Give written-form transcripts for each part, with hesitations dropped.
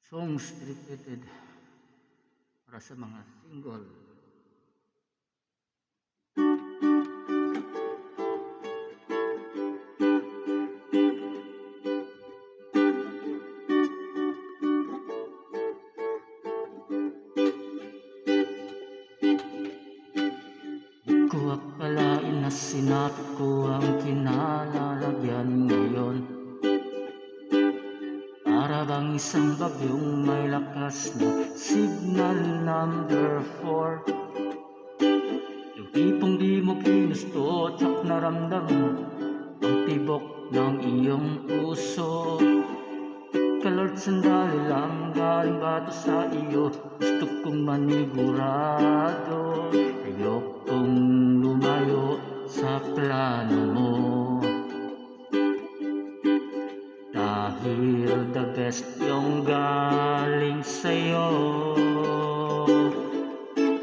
songs repeated para sa mga single. Di ko akalain na sinapit ko ang kinalalagyan ngayon. Para bang isang bagyong may lakas na signal number 4. Yung tipong di mo ginusto at naramdaman ang tibok ng iyong puso. Kalord sandali lang, galing ba to sa iyo? Gusto kong manigurado, ayokong lumayo sa plano mo. Dahil the best yung galing sa'yo,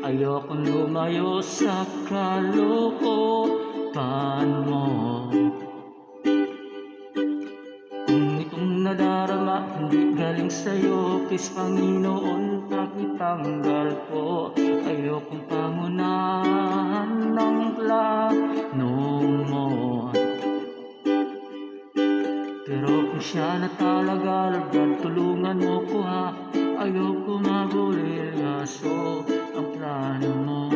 ayokong lumayo sa kalooban mo. Kung itong nadarama hindi galing sa'yo, please Panginoon pakitanggal ko. Ayokong pangunahan ng plano mo. Pero kung siya na talaga, Lord, tulungan mo ko ha. Ayoko mabulilyaso ang plano mo.